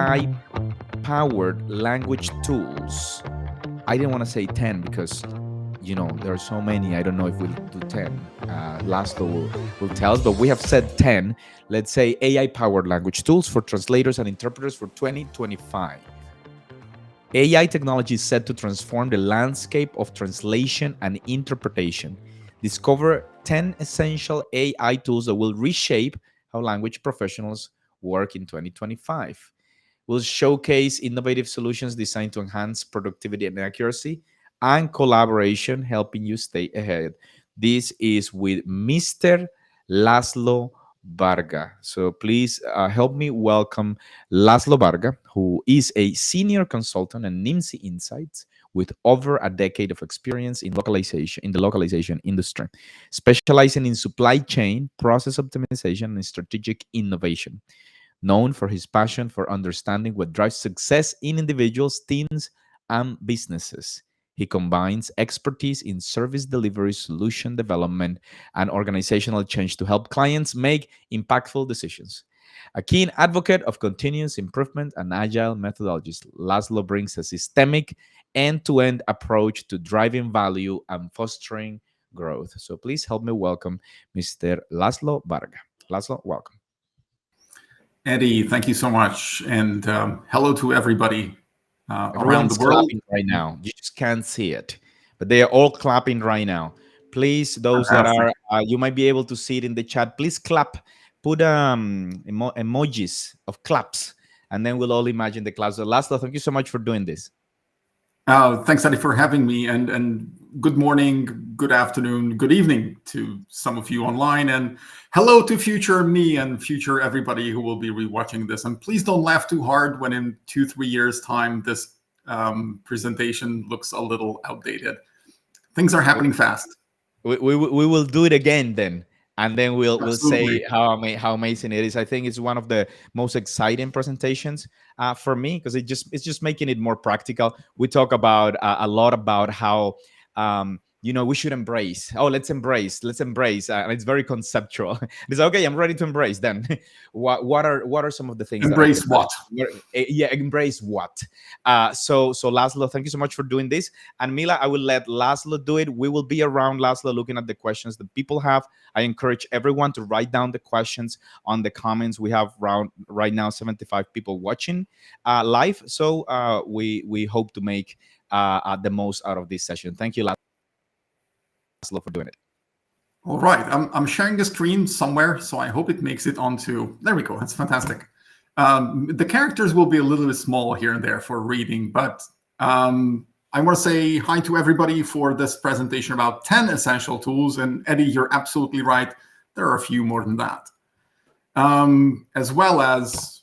AI-powered language tools. I didn't want to say 10 because, there are so many. I don't know if we'll do 10. Laszlo will tell us, but we have said 10. Let's say AI-powered language tools for translators and interpreters for 2025. AI technology is set to transform the landscape of translation and interpretation. Discover 10 essential AI tools that will reshape how language professionals work in 2025. We'll showcase innovative solutions designed to enhance productivity and accuracy and collaboration, helping you stay ahead. This is with Mr. Laszlo Varga. So please help me welcome Laszlo Varga, who is a senior consultant at Nimsi Insights with over a decade of experience in the localization industry, specializing in supply chain, process optimization, and strategic innovation. Known for his passion for understanding what drives success in individuals, teams, and businesses. He combines expertise in service delivery, solution development, and organizational change to help clients make impactful decisions. A keen advocate of continuous improvement and agile methodologies, Laszlo brings a systemic, end-to-end approach to driving value and fostering growth. So please help me welcome Mr. Laszlo Varga. Laszlo, welcome. Eddie, thank you so much. And hello to everybody around the world. Clapping right now. You just can't see it, but they are all clapping right now. Please, those Fantastic. That are, you might be able to see it in the chat. Please clap. Put emojis of claps, and then we'll all imagine the claps. So Laszlo, thank you so much for doing this. Thanks, Eddie, for having me. And good morning, good afternoon, good evening to some of you online. And hello to future me and future everybody who will be rewatching this. And please don't laugh too hard when in 2-3 years' time, this presentation looks a little outdated. Things are happening fast. We will do it again then. And then we'll say how amazing it is. I think it's one of the most exciting presentations for me because it's just making it more practical. We talk about a lot about how we should embrace. Oh, let's embrace, and it's very conceptual. It's okay. I'm ready to embrace. Then, what are some of the things? Embrace what? Yeah, embrace what? So Laszlo, thank you so much for doing this. And Mila, I will let Laszlo do it. We will be around Laszlo looking at the questions that people have. I encourage everyone to write down the questions on the comments. We have right now 75 people watching live. So we hope to make the most out of this session. Thank you, Laszlo, for doing it. All right, I'm sharing the screen somewhere, so I hope it makes it onto. There we go. That's fantastic. The characters will be a little bit small here and there for reading, but I want to say hi to everybody for this presentation about 10 essential tools. And Eddie, you're absolutely right. There are a few more than that. As well as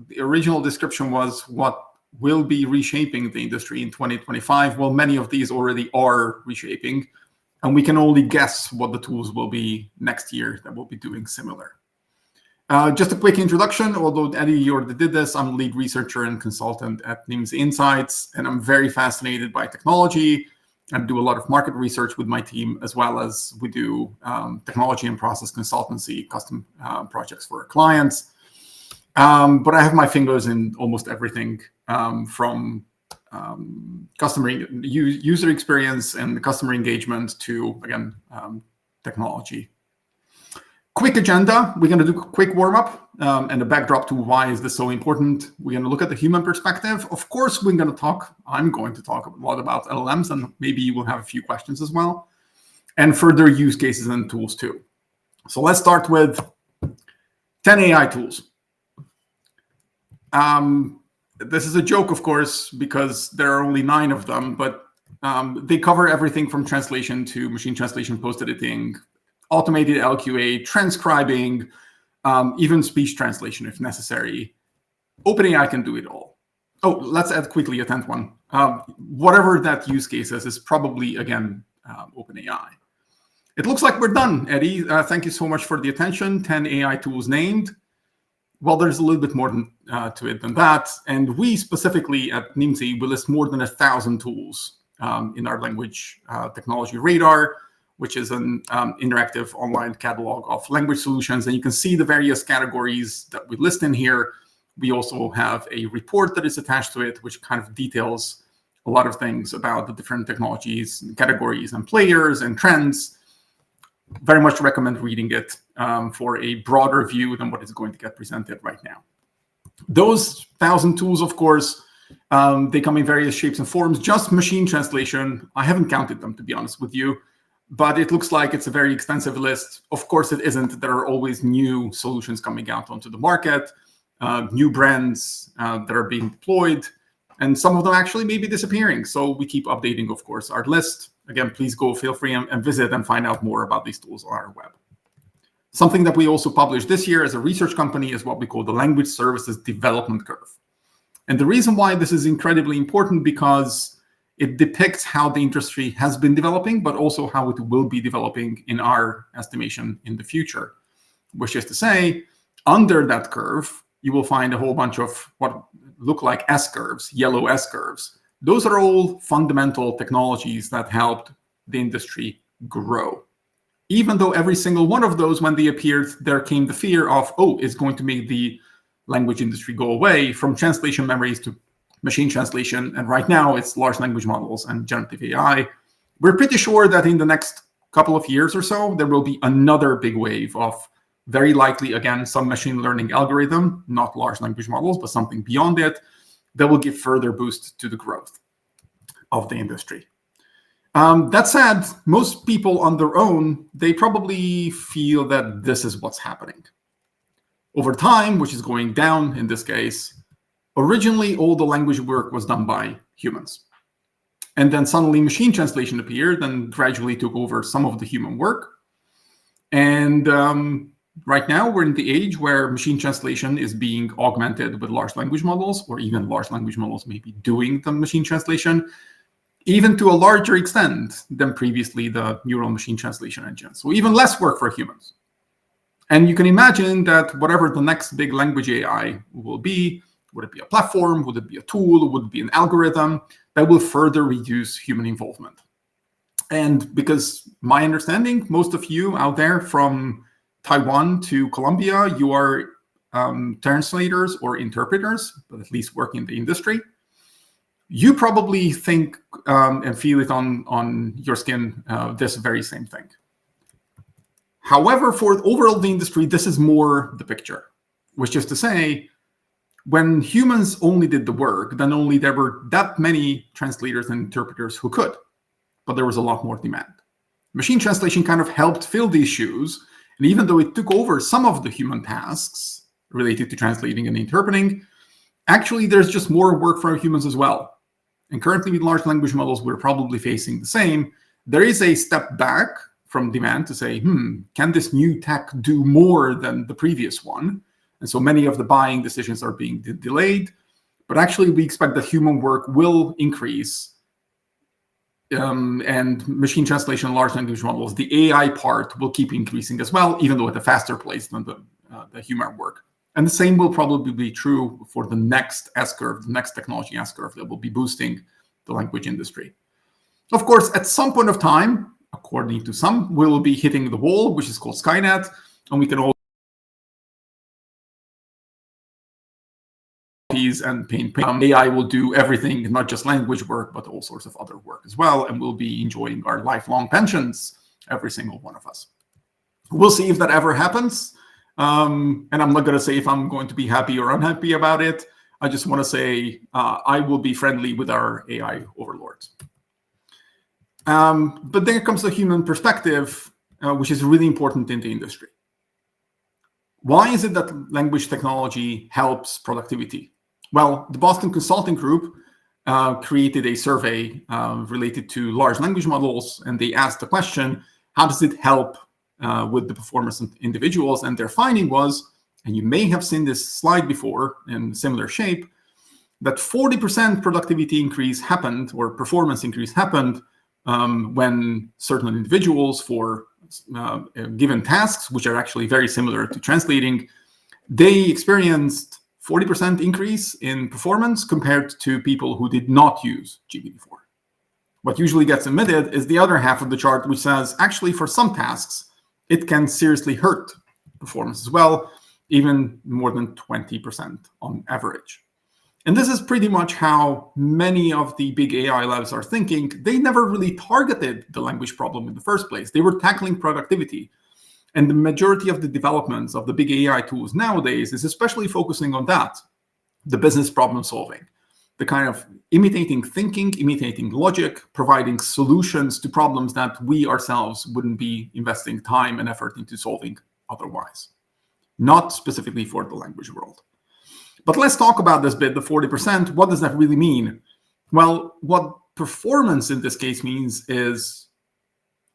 the original description was what will be reshaping the industry in 2025. Well, many of these already are reshaping, and we can only guess what the tools will be next year that will be doing similar. Just a quick introduction, although Eddie, you already did this, I'm lead researcher and consultant at Nimsi Insights, and I'm very fascinated by technology and do a lot of market research with my team, as well as we do technology and process consultancy, custom projects for our clients. But I have my fingers in almost everything from customer user experience and customer engagement to, again, technology. Quick agenda. We're going to do a quick warm-up and a backdrop to why is this so important. We're going to look at the human perspective. Of course, I'm going to talk a lot about LLMs, and maybe you will have a few questions as well, and further use cases and tools too. So let's start with 10 AI tools. This is a joke, of course, because there are only 9 of them, but they cover everything from translation to machine translation, post-editing, automated LQA, transcribing, even speech translation if necessary. OpenAI can do it all. Oh, let's add quickly a 10th one. Whatever that use case is probably, again, OpenAI. It looks like we're done, Eddie. Thank you so much for the attention. 10 AI tools named. Well, there's a little bit more to it than that. And we specifically at Nimsi will list more than 1,000 tools in our language technology radar, which is an interactive online catalog of language solutions. And you can see the various categories that we list in here. We also have a report that is attached to it, which kind of details a lot of things about the different technologies and categories and players and trends. Very much recommend reading it for a broader view than what is going to get presented right now. Those 1,000 tools, of course, they come in various shapes and forms. Just machine translation, I haven't counted them, to be honest with you, but it looks like it's a very extensive list. Of course, it isn't. There are always new solutions coming out onto the market, new brands that are being deployed, and some of them actually may be disappearing. So we keep updating, of course, our list. Again, please feel free and visit and find out more about these tools on our web. Something that we also published this year as a research company is what we call the Language Services Development Curve. And the reason why this is incredibly important because it depicts how the industry has been developing, but also how it will be developing in our estimation in the future. Which is to say, under that curve, you will find a whole bunch of what look like S-curves, yellow S-curves. Those are all fundamental technologies that helped the industry grow. Even though every single one of those, when they appeared, there came the fear of, oh, it's going to make the language industry go away, from translation memories to machine translation. And right now it's large language models and generative AI. We're pretty sure that in the next couple of years or so, there will be another big wave of very likely, again, some machine learning algorithm, not large language models, but something beyond it, that will give further boost to the growth of the industry. That said, most people on their own, they probably feel that this is what's happening. Over time, which is going down in this case, originally all the language work was done by humans. And then suddenly machine translation appeared and gradually took over some of the human work. And right now we're in the age where machine translation is being augmented with large language models, or even large language models may be doing the machine translation, even to a larger extent than previously the neural machine translation engine. So even less work for humans. And you can imagine that whatever the next big language AI will be, would it be a platform, would it be a tool, would it be an algorithm, that will further reduce human involvement. And because my understanding, most of you out there from Taiwan to Colombia, you are translators or interpreters, but at least work in the industry. You probably think and feel it on your skin, this very same thing. However, for overall the industry, this is more the picture, which is to say, when humans only did the work, then only there were that many translators and interpreters who could, but there was a lot more demand. Machine translation kind of helped fill these shoes, and even though it took over some of the human tasks related to translating and interpreting, actually there's just more work for humans as well. And currently with large language models, we're probably facing the same. There is a step back from demand to say, can this new tech do more than the previous one? And so many of the buying decisions are being delayed. But actually, we expect that human work will increase. And machine translation and large language models, the AI part will keep increasing as well, even though at a faster pace than the human work. And the same will probably be true for the next S-curve, the next technology S-curve that will be boosting the language industry. Of course, at some point of time, according to some, we'll be hitting the wall, which is called Skynet, and we can all and paint. AI will do everything, not just language work, but all sorts of other work as well, and we'll be enjoying our lifelong pensions, every single one of us. We'll see if that ever happens. And I'm not going to say if I'm going to be happy or unhappy about it. I just want to say I will be friendly with our AI overlords. But then comes the human perspective, which is really important in the industry. Why is it that language technology helps productivity? Well, the Boston Consulting Group created a survey related to large language models, and they asked the question, how does it help with the performance of individuals? And their finding was, and you may have seen this slide before in similar shape, that 40% productivity increase happened, or performance increase happened, when certain individuals for given tasks, which are actually very similar to translating, they experienced 40% increase in performance compared to people who did not use GPT-4. What usually gets omitted is the other half of the chart, which says, actually, for some tasks, it can seriously hurt performance as well. even more than 20% on average. And this is pretty much how many of the big AI labs are thinking. They never really targeted the language problem in the first place. They were tackling productivity. And the majority of the developments of the big AI tools nowadays is especially focusing on that, the business problem solving, the kind of imitating thinking, imitating logic, providing solutions to problems that we ourselves wouldn't be investing time and effort into solving otherwise, not specifically for the language world. But let's talk about this bit, the 40%. What does that really mean? Well, what performance in this case means is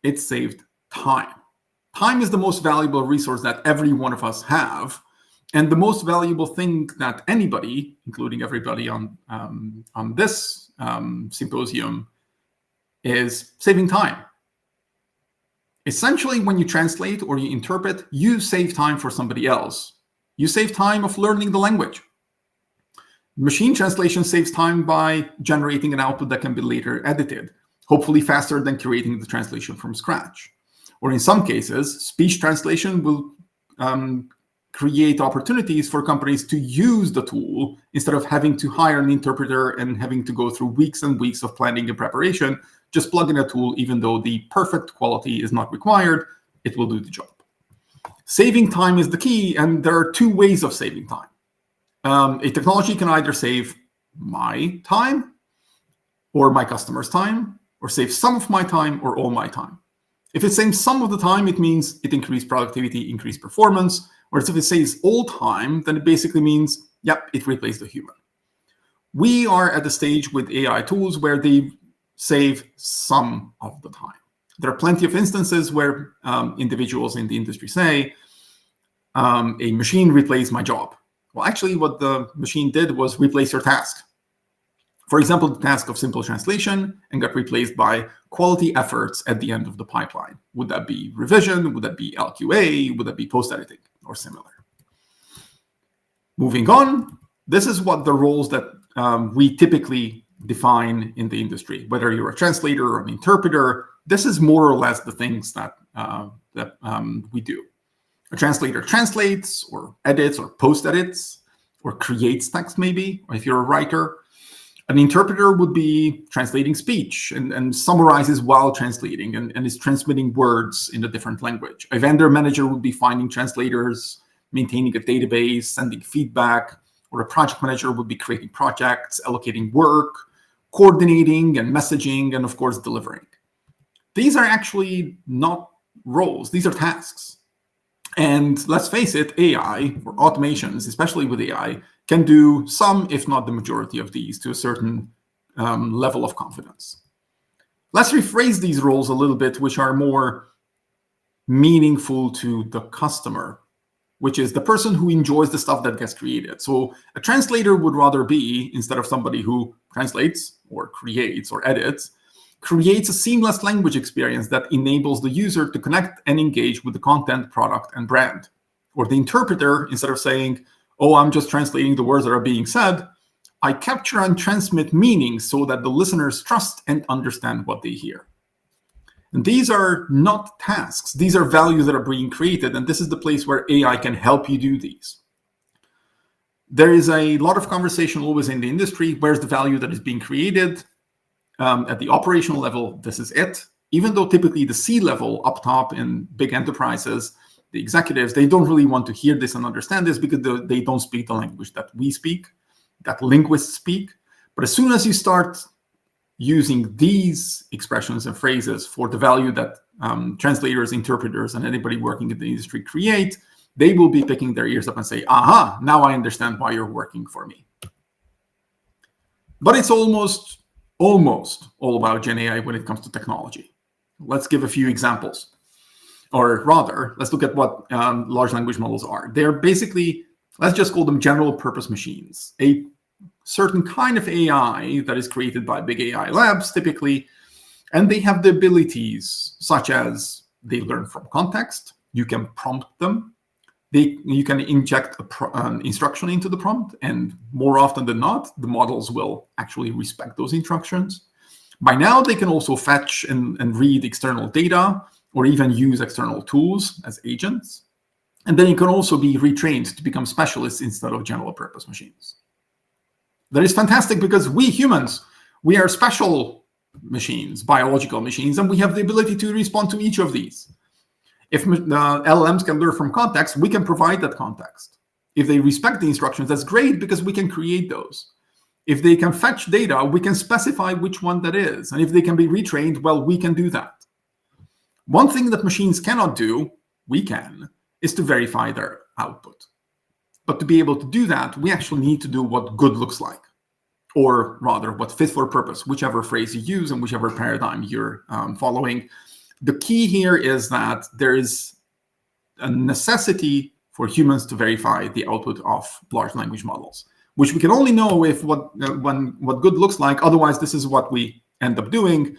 it saved time. Time is the most valuable resource that every one of us have, and the most valuable thing that anybody, including everybody on this symposium, is saving time. Essentially, when you translate or you interpret, you save time for somebody else. You save time of learning the language. Machine translation saves time by generating an output that can be later edited, hopefully faster than creating the translation from scratch. Or in some cases, speech translation will create opportunities for companies to use the tool instead of having to hire an interpreter and having to go through weeks and weeks of planning and preparation. Just plug in a tool, even though the perfect quality is not required, it will do the job. Saving time is the key, and there are two ways of saving time. A technology can either save my time or my customer's time, or save some of my time or all my time. If it saves some of the time, it means it increased productivity, increased performance. Whereas if it saves all time, then it basically means, yep, it replaced the human. We are at the stage with AI tools where they save some of the time. There are plenty of instances where individuals in the industry say, a machine replaced my job. Well, actually, what the machine did was replace your task. For example, the task of simple translation, and got replaced by quality efforts at the end of the pipeline. Would that be revision? Would that be LQA? Would that be post-editing or similar? Moving on, this is what the roles that we typically define in the industry. Whether you're a translator or an interpreter, this is more or less the things that we do. A translator translates or edits or post-edits or creates text maybe, or if you're a writer. An interpreter would be translating speech and summarizes while translating and is transmitting words in a different language. A vendor manager would be finding translators, maintaining a database, sending feedback, or a project manager would be creating projects, allocating work, coordinating and messaging, and of course, delivering. These are actually not roles, these are tasks. And let's face it, AI or automations, especially with AI, can do some, if not the majority of these, to a certain level of confidence. Let's rephrase these roles a little bit, which are more meaningful to the customer, which is the person who enjoys the stuff that gets created. So a translator would rather be, instead of somebody who translates or creates or edits, creates a seamless language experience that enables the user to connect and engage with the content, product, and brand. Or the interpreter, instead of saying, oh, I'm just translating the words that are being said, I capture and transmit meaning so that the listeners trust and understand what they hear. And these are not tasks. These are values that are being created, and this is the place where AI can help you do these. There is a lot of conversation always in the industry. Where's the value that is being created? At the operational level, this is it. Even though typically the C-level up top in big enterprises, the executives, they don't really want to hear this and understand this because they don't speak the language that we speak, that linguists speak. But as soon as you start using these expressions and phrases for the value that translators, interpreters, and anybody working in the industry create, they will be picking their ears up and say, aha, now I understand why you're working for me. But it's almost all about Gen AI when it comes to technology. Let's give a few examples. Or rather, let's look at what large language models are. They're basically, let's just call them general purpose machines. A certain kind of AI that is created by big AI labs typically, and they have the abilities such as they learn from context, you can prompt them, you can inject an instruction into the prompt, and more often than not, the models will actually respect those instructions. By now, they can also fetch and read external data, or even use external tools as agents. And then you can also be retrained to become specialists instead of general purpose machines. That is fantastic because we humans, we are special machines, biological machines, and we have the ability to respond to each of these. If the LLMs can learn from context, we can provide that context. If they respect the instructions, that's great because we can create those. If they can fetch data, we can specify which one that is. And if they can be retrained, well, we can do that. One thing that machines cannot do, we can, is to verify their output. But to be able to do that, we actually need to do what good looks like, or rather what fit for purpose, whichever phrase you use and whichever paradigm you're following. The key here is that there is a necessity for humans to verify the output of large language models, which we can only know if what good looks like. Otherwise, this is what we end up doing.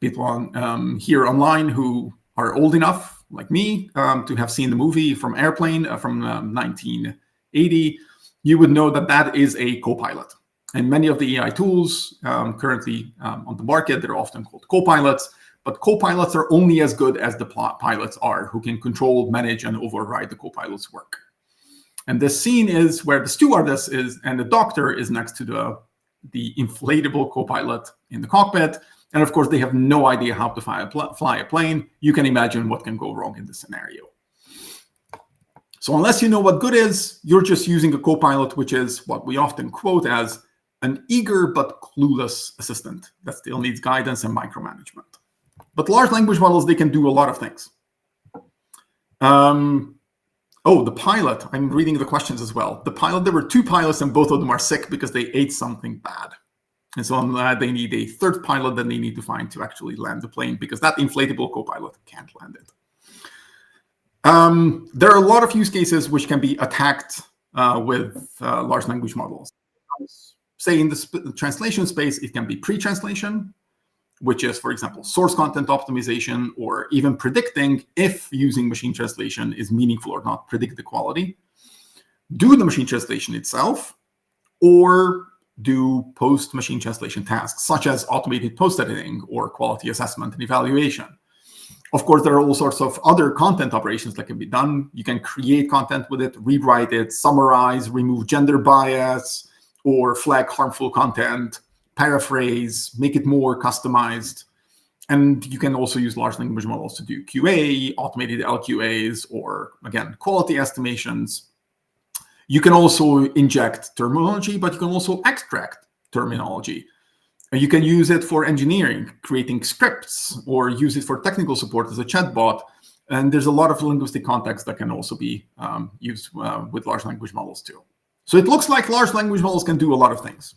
People here online who are old enough, like me, to have seen the movie from Airplane from 1980, you would know that that is a co-pilot. And many of the AI tools currently on the market, they're often called co-pilots, but co-pilots are only as good as the pilots are, who can control, manage, and override the co-pilot's work. And this scene is where the stewardess is, and the doctor is next to the inflatable co-pilot in the cockpit. And of course, they have no idea how to fly a plane. You can imagine what can go wrong in this scenario. So unless you know what good is, you're just using a co-pilot, which is what we often quote as an eager but clueless assistant that still needs guidance and micromanagement. But large language models, they can do a lot of things. Oh, the pilot. I'm reading the questions as well. The pilot, there were two pilots and both of them are sick because they ate something bad. And so they need a third pilot that they need to find to actually land the plane because that inflatable co-pilot can't land it. There are a lot of use cases which can be attacked with large language models. Say in the translation space, it can be pre-translation, which is, for example, source content optimization, or even predicting if using machine translation is meaningful or not, predict the quality. Do the machine translation itself, or do post-machine translation tasks, such as automated post-editing or quality assessment and evaluation. Of course, there are all sorts of other content operations that can be done. You can create content with it, rewrite it, summarize, remove gender bias, or flag harmful content, paraphrase, make it more customized. And you can also use large language models to do QA, automated LQAs, or again, quality estimations. You can also inject terminology, but you can also extract terminology. You can use it for engineering, creating scripts, or use it for technical support as a chatbot. And there's a lot of linguistic context that can also be used with large language models too. So it looks like large language models can do a lot of things.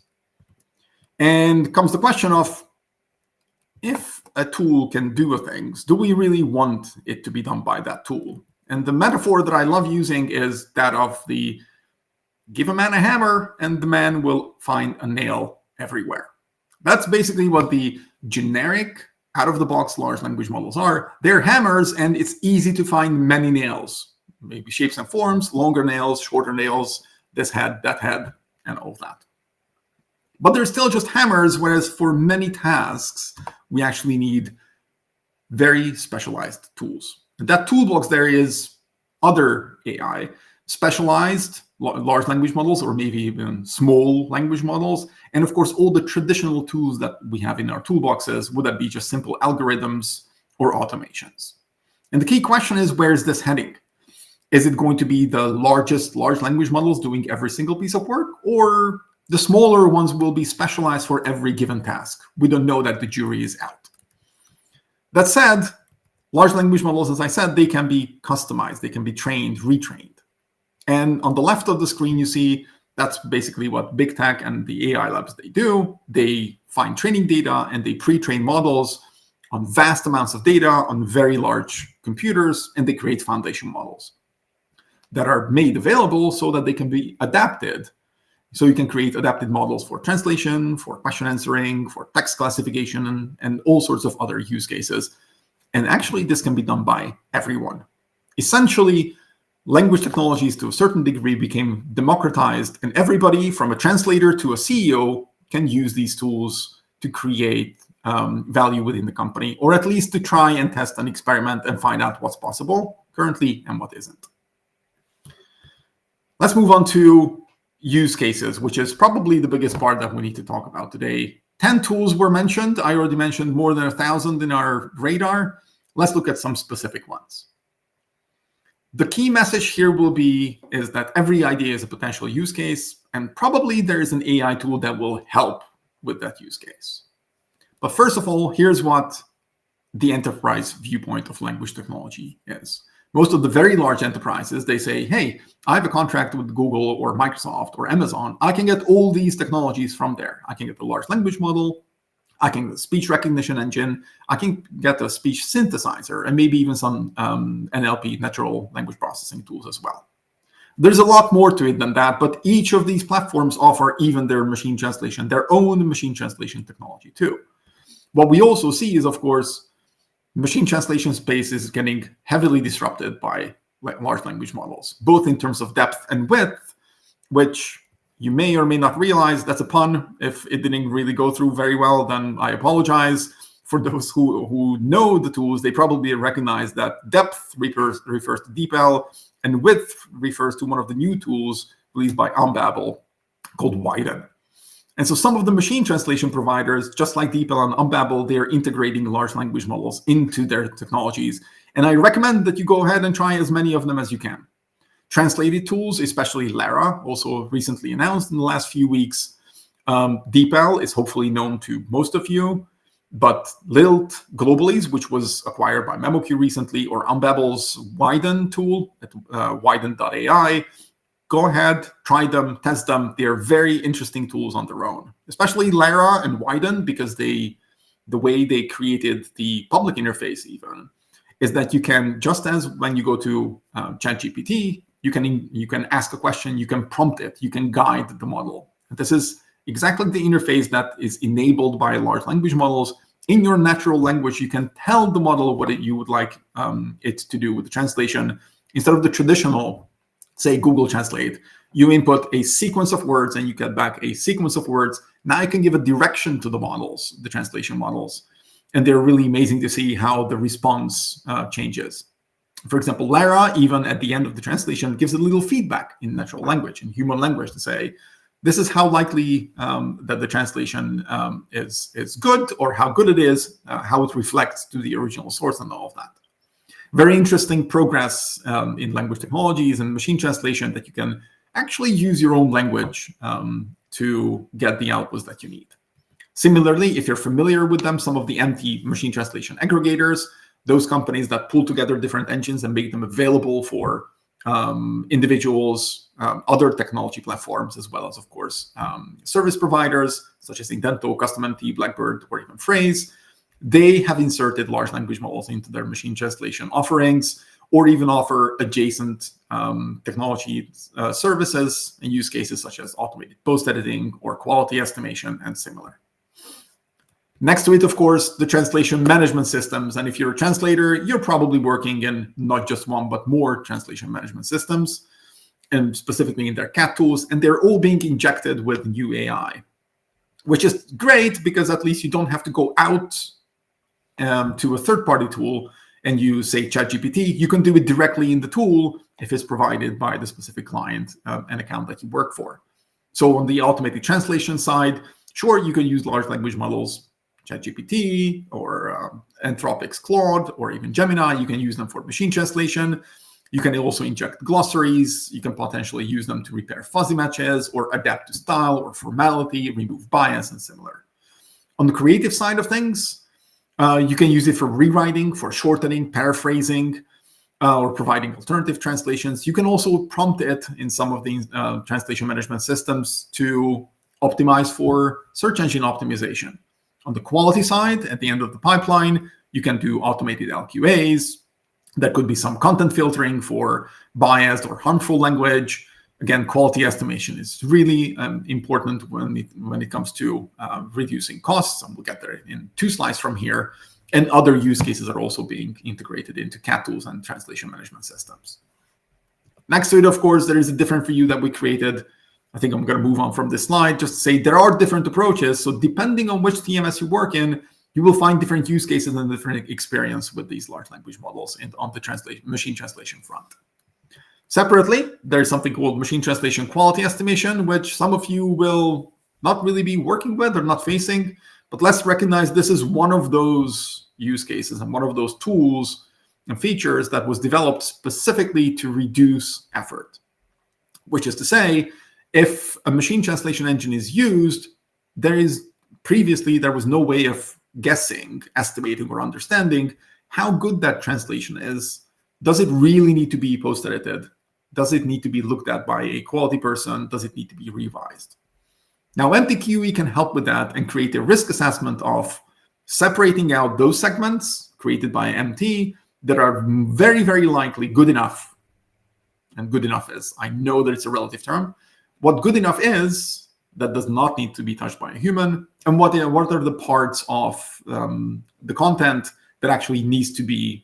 And comes the question of, if a tool can do things, do we really want it to be done by that tool? And the metaphor that I love using is that of the give a man a hammer and the man will find a nail everywhere. That's basically what the generic out-of-the-box large language models are. They're hammers, and it's easy to find many nails, maybe shapes and forms, longer nails, shorter nails, this head, that head, and all that. But they're still just hammers, whereas for many tasks, we actually need very specialized tools. And that toolbox there is other AI, specialized large language models, or maybe even small language models. And of course, all the traditional tools that we have in our toolboxes, would that be just simple algorithms or automations? And the key question is, where is this heading? Is it going to be the largest large language models doing every single piece of work, or the smaller ones will be specialized for every given task? We don't know that. The jury is out. That said, large language models, as I said, they can be customized. They can be trained, retrained. And on the left of the screen, you see that's basically what big tech and the AI labs, they do. They find training data and they pre-train models on vast amounts of data on very large computers, and they create foundation models that are made available so that they can be adapted. So you can create adapted models for translation, for question answering, for text classification, and all sorts of other use cases. And actually, this can be done by everyone. Essentially, language technologies to a certain degree became democratized, and everybody from a translator to a CEO can use these tools to create value within the company, or at least to try and test and experiment and find out what's possible. currently and what isn't. Let's move on to use cases, which is probably the biggest part that we need to talk about today. 10 tools were mentioned. I already mentioned more than 1,000 in our radar. Let's look at some specific ones. The key message here is that every idea is a potential use case, and probably there is an AI tool that will help with that use case. But first of all, here's what the enterprise viewpoint of language technology is. Most of the very large enterprises, they say, hey, I have a contract with Google or Microsoft or Amazon. I can get all these technologies from there. I can get the large language model. I can get the speech recognition engine. I can get a speech synthesizer and maybe even some NLP, natural language processing tools as well. There's a lot more to it than that, but each of these platforms offer even their machine translation, their own machine translation technology too. What we also see is, of course, machine translation space is getting heavily disrupted by large language models, both in terms of depth and width, which you may or may not realize. That's a pun. If it didn't really go through very well, then I apologize. For those who know the tools, they probably recognize that depth refers to DeepL, and width refers to one of the new tools released by Unbabel called Widen. And so some of the machine translation providers, just like DeepL and Unbabel, they're integrating large language models into their technologies. And I recommend that you go ahead and try as many of them as you can. Translated tools, especially Lara, also recently announced in the last few weeks. DeepL is hopefully known to most of you, but Lilt Globally, which was acquired by MemoQ recently, or Unbabel's Widen tool at widen.ai, go ahead, try them, test them. They're very interesting tools on their own, especially Lara and Widen, because the way they created the public interface even is that you can, just as when you go to ChatGPT, you can ask a question, you can prompt it, you can guide the model. And this is exactly the interface that is enabled by large language models. In your natural language, you can tell the model what you would like it to do with the translation. Instead of the traditional, say, Google Translate, you input a sequence of words and you get back a sequence of words. Now you can give a direction to the models, the translation models. And they're really amazing to see how the response changes. For example, Lara, even at the end of the translation, gives a little feedback in natural language, in human language, to say, this is how likely that the translation is good, or how good it is, how it reflects to the original source and all of that. Very interesting progress in language technologies and machine translation, that you can actually use your own language to get the outputs that you need. Similarly, if you're familiar with them, some of the empty machine translation aggregators, those companies that pull together different engines and make them available for individuals, other technology platforms, as well as, of course, service providers such as Indento, CustomMT, Blackbird, or even Phrase, they have inserted large language models into their machine translation offerings, or even offer adjacent technology services and use cases such as automated post-editing or quality estimation and similar. Next to it, of course, the translation management systems. And if you're a translator, you're probably working in not just one, but more translation management systems, and specifically in their CAT tools. And they're all being injected with new AI, which is great because at least you don't have to go out to a third-party tool and use, say, ChatGPT. You can do it directly in the tool if it's provided by the specific client and account that you work for. So on the automated translation side, sure, you can use large language models, ChatGPT or Anthropic's Claude or even Gemini. You can use them for machine translation. You can also inject glossaries. You can potentially use them to repair fuzzy matches or adapt to style or formality, remove bias, and similar. On the creative side of things, you can use it for rewriting, for shortening, paraphrasing, or providing alternative translations. You can also prompt it in some of these translation management systems to optimize for search engine optimization. On the quality side, at the end of the pipeline, you can do automated LQAs. That could be some content filtering for biased or harmful language. Again, quality estimation is really important when it comes to reducing costs, and we'll get there in 2 slides from here. And other use cases are also being integrated into CAT tools and translation management systems. Next to it, of course, there is a different view that we created. I think I'm going to move on from this slide, just to say there are different approaches. So depending on which TMS you work in, you will find different use cases and different experience with these large language models on the machine translation front. Separately, there's something called machine translation quality estimation, which some of you will not really be working with or not facing, but let's recognize this is one of those use cases and one of those tools and features that was developed specifically to reduce effort. Which is to say, if a machine translation engine is used, there was no way of guessing, estimating, or understanding how good that translation is. Does it really need to be post-edited? Does it need to be looked at by a quality person? Does it need to be revised? Now, MTQE can help with that and create a risk assessment of separating out those segments created by MT that are very, very likely good enough. And good enough is, I know that it's a relative term. What good enough is, that does not need to be touched by a human, and what are the parts of the content that actually needs to be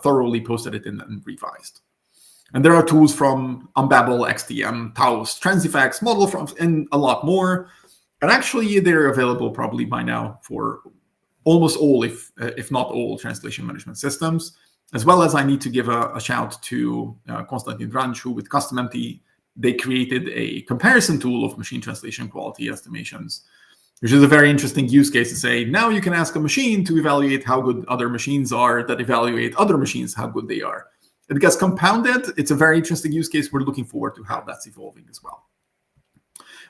thoroughly post-edited and revised. And there are tools from Unbabel, XDM, Taos, Transifex, ModelFront, and a lot more. And actually, they're available probably by now for almost all, if not all, translation management systems. As well as I need to give a shout to Konstantin Dranch, who with CustomMT, they created a comparison tool of machine translation quality estimations, which is a very interesting use case to say, now you can ask a machine to evaluate how good other machines are that evaluate other machines, how good they are. It gets compounded. It's a very interesting use case. We're looking forward to how that's evolving as well.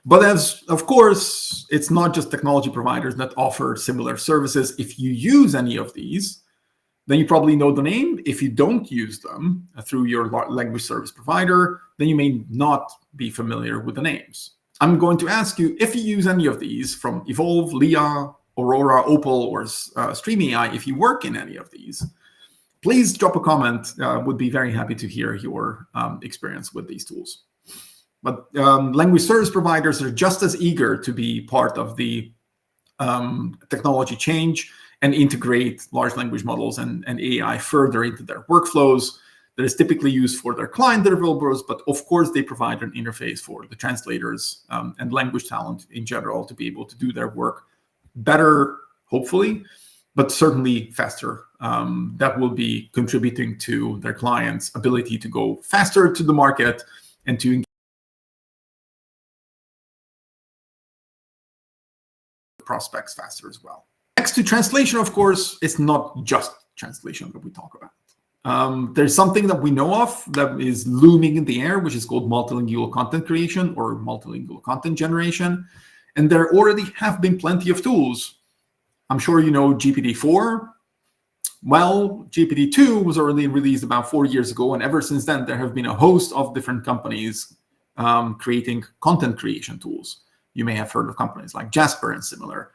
But as, of course, it's not just technology providers that offer similar services. If you use any of these, then you probably know the name. If you don't use them through your language service provider, then you may not be familiar with the names. I'm going to ask you, if you use any of these from Evolve, Lia, Aurora, Opal, or StreamAI, if you work in any of these, please drop a comment. Would be very happy to hear your experience with these tools. But language service providers are just as eager to be part of the technology change and integrate large language models and AI further into their workflows. That is typically used for their client developers, but of course they provide an interface for the translators and LangTalent in general to be able to do their work better, hopefully, but certainly faster. That will be contributing to their clients' ability to go faster to the market and to engage prospects faster as well. Next to translation, of course, it's not just translation that we talk about. There's something that we know of that is looming in the air, which is called multilingual content creation or multilingual content generation. And there already have been plenty of tools. I'm sure you know GPT-4. Well, GPT-2 was already released about 4 years ago. And ever since then, there have been a host of different companies creating content creation tools. You may have heard of companies like Jasper and similar.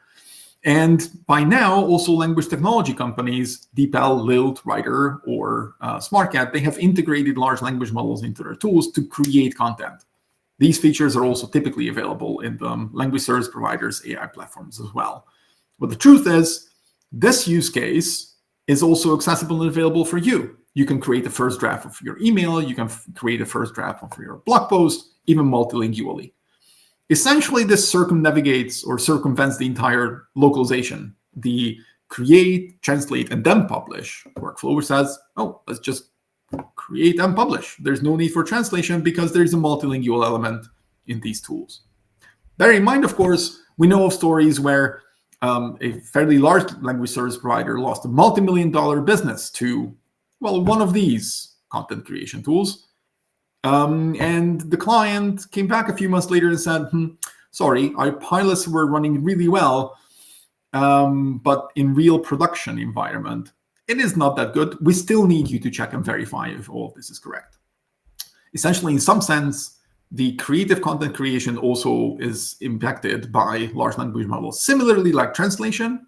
And by now, also language technology companies, DeepL, Lilt, Writer, or SmartCat, they have integrated large language models into their tools to create content. These features are also typically available in the language service providers' AI platforms as well. But the truth is, this use case is also accessible and available for you. You can create a first draft of your email. You can create a first draft of your blog post, even multilingually. Essentially, this circumnavigates or circumvents the entire localization, the create, translate, and then publish workflow, which says, oh, let's just create and publish. There's no need for translation because there's a multilingual element in these tools. Bear in mind, of course, we know of stories where a fairly large language service provider lost a multi-million-dollar business to, well, one of these content creation tools. And the client came back a few months later and said, sorry, our pilots were running really well, but in real production environment, it is not that good. We still need you to check and verify if all of this is correct. Essentially, in some sense, the creative content creation also is impacted by large language models. Similarly, like translation,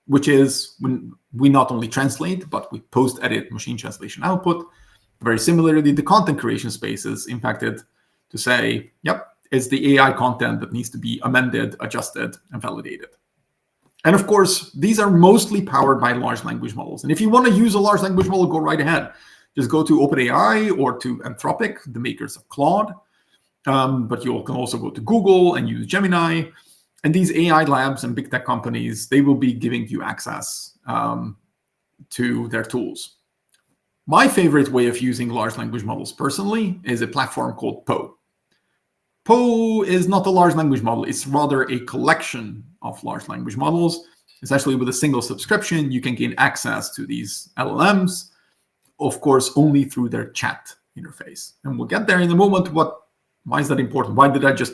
which is when we not only translate, but we post-edit machine translation output. Very similarly, the content creation space is impacted to say, yep, it's the AI content that needs to be amended, adjusted, and validated. And of course, these are mostly powered by large language models. And if you want to use a large language model, go right ahead. Just go to OpenAI or to Anthropic, the makers of Claude. But you can also go to Google and use Gemini. And these AI labs and big tech companies, they will be giving you access to their tools. My favorite way of using large language models personally is a platform called Poe. Poe is not a large language model. It's rather a collection of large language models. Essentially, with a single subscription, you can gain access to these LLMs, of course, only through their chat interface. And we'll get there in a moment. Why is that important? Why did I just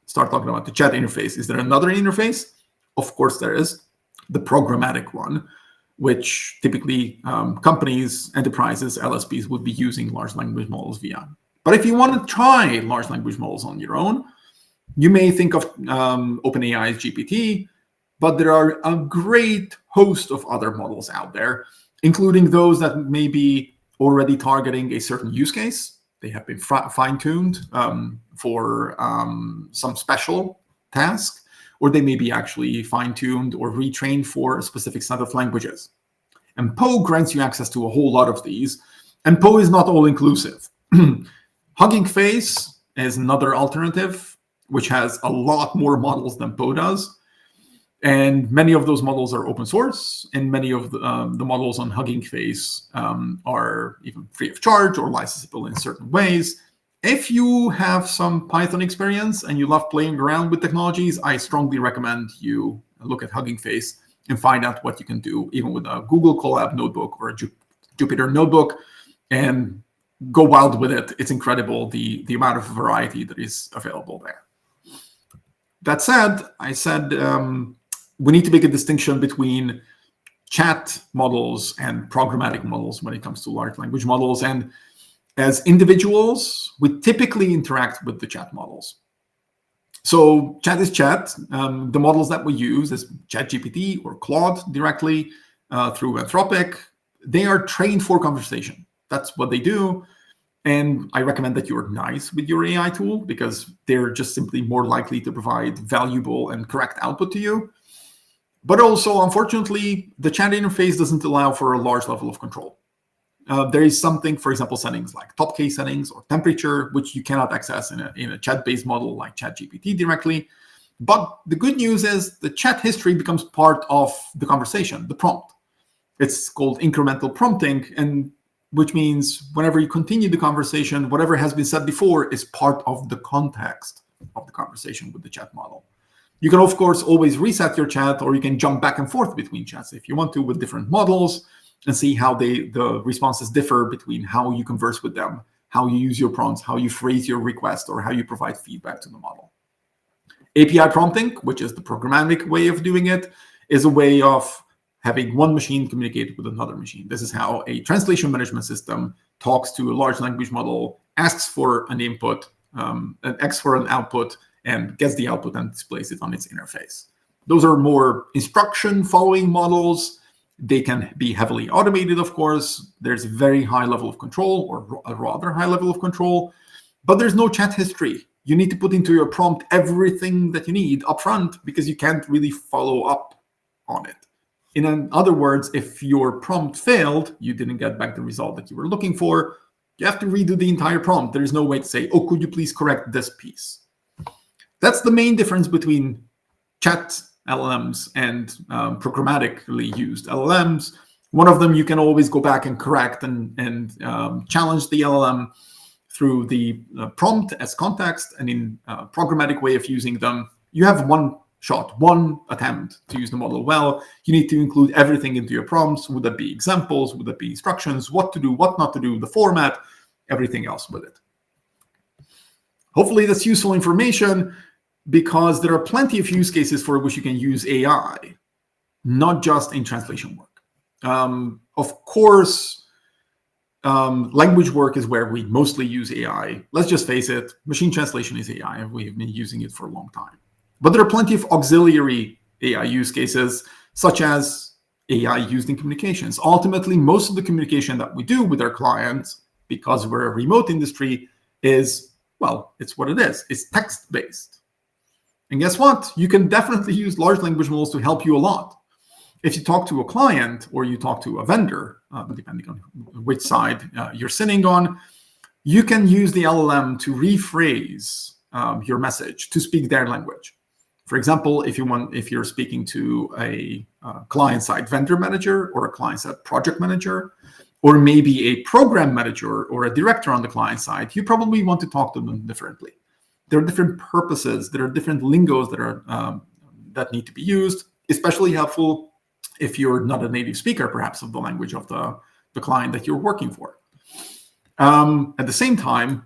start talking about the chat interface? Is there another interface? Of course there is. The programmatic one, which typically companies, enterprises, LSPs would be using large language models via. But if you want to try large language models on your own, you may think of OpenAI's GPT, but there are a great host of other models out there, including those that may be already targeting a certain use case. They have been fine-tuned for some special task, or they may be actually fine-tuned or retrained for a specific set of languages. And Poe grants you access to a whole lot of these, and Poe is not all-inclusive. Hugging Face is another alternative, which has a lot more models than Poe does. And many of those models are open source, and many of the models on Hugging Face are even free of charge or licensable in certain ways. If you have some Python experience and you love playing around with technologies, I strongly recommend you look at Hugging Face and find out what you can do, even with a Google Colab notebook or a Jupyter notebook, and go wild with it. It's incredible, the amount of variety that is available there. That said, I said we need to make a distinction between chat models and programmatic models when it comes to large language models. And as individuals, we typically interact with the chat models. So chat is chat. The models that we use is ChatGPT or Claude directly through Anthropic. They are trained for conversation. That's what they do. And I recommend that you're nice with your AI tool because they're just simply more likely to provide valuable and correct output to you. But also, unfortunately, the chat interface doesn't allow for a large level of control. There is something, for example, settings like top case settings or temperature, which you cannot access in a chat-based model like ChatGPT directly. But the good news is the chat history becomes part of the conversation, the prompt. It's called incremental prompting, and which means whenever you continue the conversation, whatever has been said before is part of the context of the conversation with the chat model. You can, of course, always reset your chat, or you can jump back and forth between chats if you want to with different models and see how the responses differ between how you converse with them, how you use your prompts, how you phrase your request, or how you provide feedback to the model. API prompting, which is the programmatic way of doing it, is a way of having one machine communicate with another machine. This is how a translation management system talks to a large language model, asks for an input, asks for an output, and gets the output and displays it on its interface. Those are more instruction following models. They can be heavily automated, of course. There's a very high level of control, or a rather high level of control, but there's no chat history. You need to put into your prompt everything that you need upfront because you can't really follow up on it. In other words, if your prompt failed, you didn't get back the result that you were looking for, you have to redo the entire prompt. There is no way to say, oh, could you please correct this piece? That's the main difference between chat LLMs and programmatically used LLMs. One of them you can always go back and correct and challenge the LLM through the prompt as context, and in a programmatic way of using them, you have one shot, one attempt to use the model well. You need to include everything into your prompts. Would that be examples? Would that be instructions? What to do, what not to do, the format, everything else with it. Hopefully that's useful information, because there are plenty of use cases for which you can use AI, not just in translation work. Of course, language work is where we mostly use AI. Let's just face it, machine translation is AI, and we've been using it for a long time. But there are plenty of auxiliary AI use cases, such as AI used in communications. Ultimately, most of the communication that we do with our clients, because we're a remote industry, is, well, it's what it is. It's text-based. And guess what? You can definitely use large language models to help you a lot. If you talk to a client or you talk to a vendor, depending on which side you're sitting on, you can use the LLM to rephrase your message to speak their language. For example, if you're speaking to a client-side vendor manager or a client-side project manager, or maybe a program manager or a director on the client side, you probably want to talk to them differently. There are different purposes. There are different lingos that need to be used, especially helpful if you're not a native speaker, perhaps, of the language of the client that you're working for. At the same time,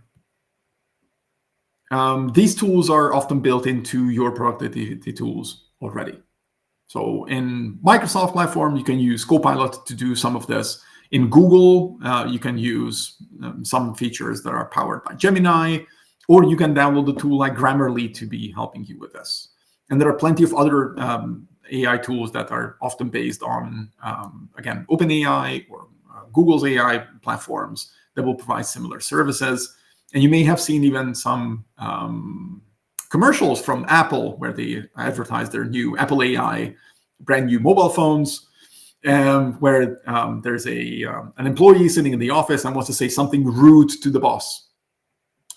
these tools are often built into your productivity tools already. So in Microsoft platform, you can use Copilot to do some of this. In Google, you can use some features that are powered by Gemini, or you can download a tool like Grammarly to be helping you with this. And there are plenty of other AI tools that are often based on, again, OpenAI or Google's AI platforms that will provide similar services. And you may have seen even some commercials from Apple where they advertise their new Apple AI, brand new mobile phones, where there's an employee sitting in the office and wants to say something rude to the boss,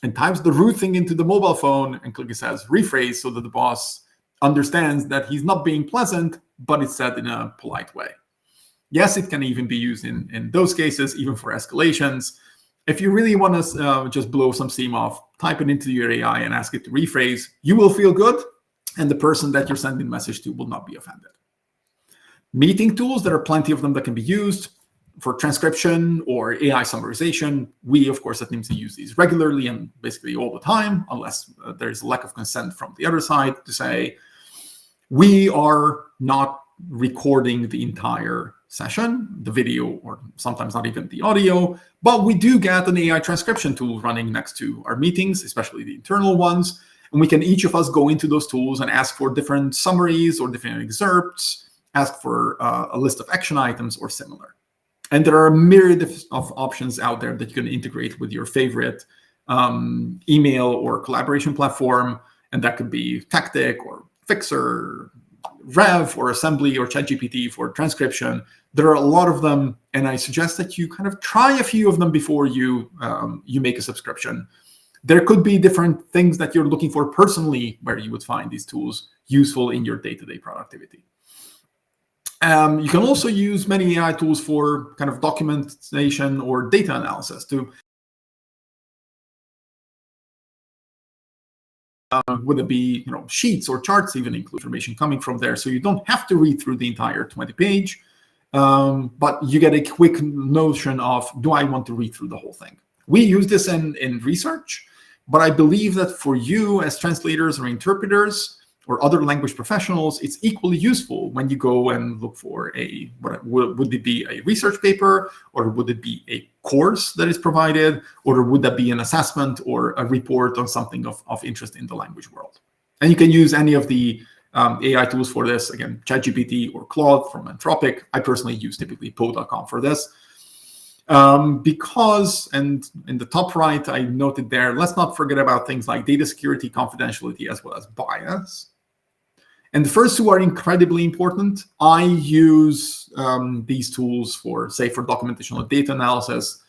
and types the rude thing into the mobile phone and clicks says rephrase so that the boss understands that he's not being pleasant, but it's said in a polite way. Yes, it can even be used in those cases, even for escalations. If you really want to just blow some steam off, type it into your AI and ask it to rephrase. You will feel good, and the person that you're sending the message to will not be offended. Meeting tools, there are plenty of them that can be used for transcription or AI summarization. We, of course, at Nimdzi use these regularly and basically all the time, unless there's a lack of consent from the other side to say, we are not recording the entire session, the video, or sometimes not even the audio, but we do get an AI transcription tool running next to our meetings, especially the internal ones. And we can each of us go into those tools and ask for different summaries or different excerpts, ask for a list of action items or similar. And there are a myriad of options out there that you can integrate with your favorite email or collaboration platform. And that could be Tactic or Fixer, Rev or Assembly or ChatGPT for transcription. There are a lot of them, and I suggest that you kind of try a few of them before you make a subscription. There could be different things that you're looking for personally where you would find these tools useful in your day-to-day productivity. You can also use many AI tools for kind of documentation or data analysis to would it be sheets or charts even include information coming from there, so you don't have to read through the entire 20-page, but you get a quick notion of, do I want to read through the whole thing? We use this in research, but I believe that for you as translators or interpreters or other language professionals, it's equally useful when you go and look for would it be a research paper, or would it be a course that is provided, or would that be an assessment or a report on something of interest in the language world? And you can use any of the AI tools for this, again, ChatGPT or Claude from Anthropic. I personally use typically Poe.com for this. Because, and in the top right, I noted there, let's not forget about things like data security, confidentiality, as well as bias. And the first two are incredibly important. I use these tools for documentation or data analysis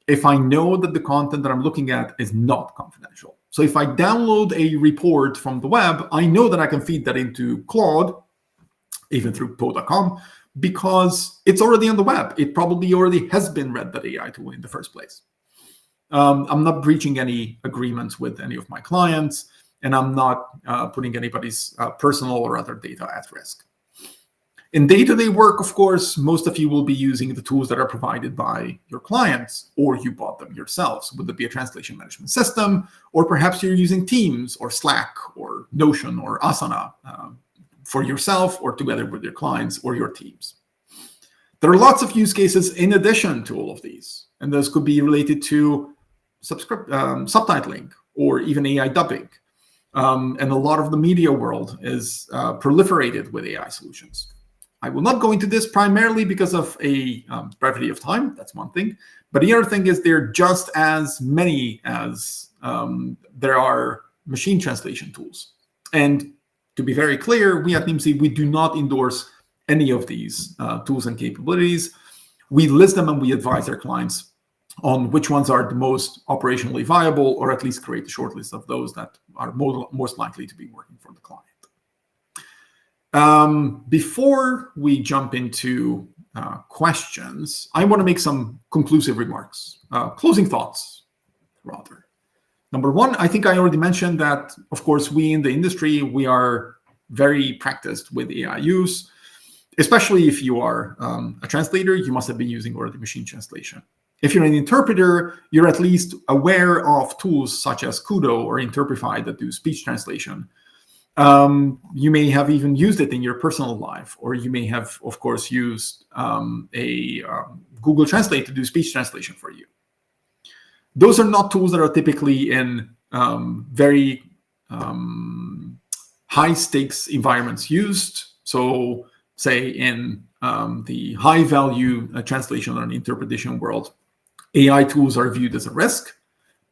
if I know that the content that I'm looking at is not confidential. So if I download a report from the web, I know that I can feed that into Claude, even through Poe.com, because it's already on the web. It probably already has been read that AI tool in the first place. I'm not breaching any agreements with any of my clients, and I'm not putting anybody's personal or other data at risk. In day-to-day work, of course, most of you will be using the tools that are provided by your clients, or you bought them yourselves. Would it be a translation management system, or perhaps you're using Teams or Slack or Notion or Asana for yourself or together with your clients or your teams. There are lots of use cases in addition to all of these, and those could be related to subtitling or even AI dubbing. And a lot of the media world is proliferated with AI solutions. I will not go into this primarily because of a brevity of time. That's one thing. But the other thing is there are just as many as there are machine translation tools. And to be very clear, we at Nimdzi, we do not endorse any of these tools and capabilities. We list them and we advise our clients on which ones are the most operationally viable, or at least create a short list of those that are most likely to be working for the client. Before we jump into questions, I want to make some conclusive remarks, closing thoughts, rather. Number one, I think I already mentioned that, of course, we in the industry, we are very practiced with AI use, especially if you are a translator, you must have been using already machine translation. If you're an interpreter, you're at least aware of tools such as Kudo or Interprify that do speech translation. You may have even used it in your personal life, or you may have, of course, used a Google Translate to do speech translation for you. Those are not tools that are typically in very high stakes environments used. So say in the high value translation and interpretation world, AI tools are viewed as a risk.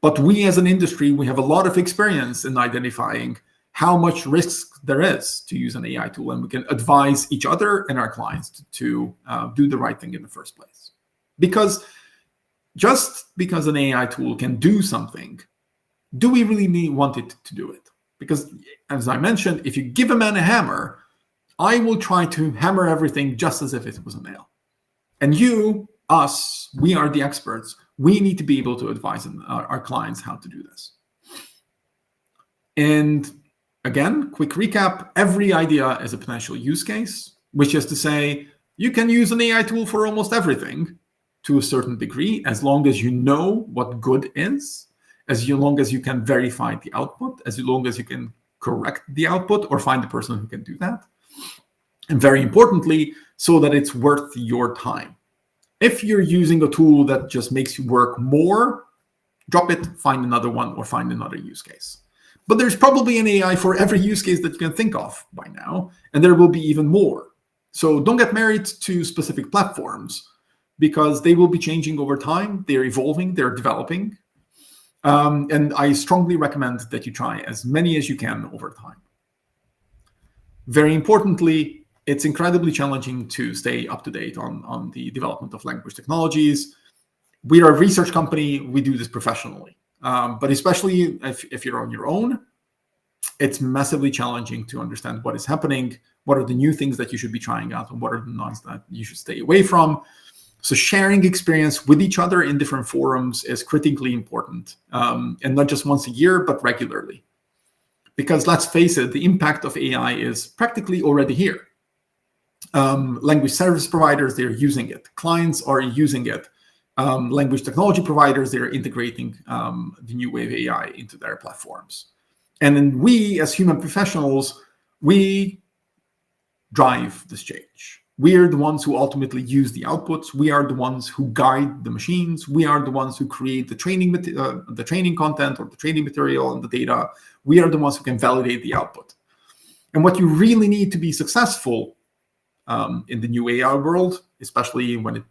But we as an industry, we have a lot of experience in identifying how much risk there is to use an AI tool, and we can advise each other and our clients to do the right thing in the first place. Because just because an AI tool can do something, do we really want it to do it? Because as I mentioned, if you give a man a hammer, I will try to hammer everything just as if it was a nail. And you, us, we are the experts. We need to be able to advise our clients how to do this. And again, quick recap, every idea is a potential use case, which is to say, you can use an AI tool for almost everything to a certain degree, as long as you know what good is, as long as you can verify the output, as long as you can correct the output or find the person who can do that. And very importantly, so that it's worth your time. If you're using a tool that just makes you work more, drop it, find another one, or find another use case. But there's probably an AI for every use case that you can think of by now, and there will be even more. So don't get married to specific platforms, because they will be changing over time. They're evolving, they're developing. And I strongly recommend that you try as many as you can over time. Very importantly, it's incredibly challenging to stay up to date on the development of language technologies. We are a research company, we do this professionally. But especially if you're on your own, it's massively challenging to understand what is happening, what are the new things that you should be trying out, and what are the ones that you should stay away from. So sharing experience with each other in different forums is critically important, and not just once a year, but regularly. Because let's face it, the impact of AI is practically already here. Language service providers, they're using it. Clients are using it. Language technology providers, they're integrating the new wave AI into their platforms. And then we, as human professionals, we drive this change. We are the ones who ultimately use the outputs. We are the ones who guide the machines. We are the ones who create the training content or the training material and the data. We are the ones who can validate the output. And what you really need to be successful in the new AI world, especially when it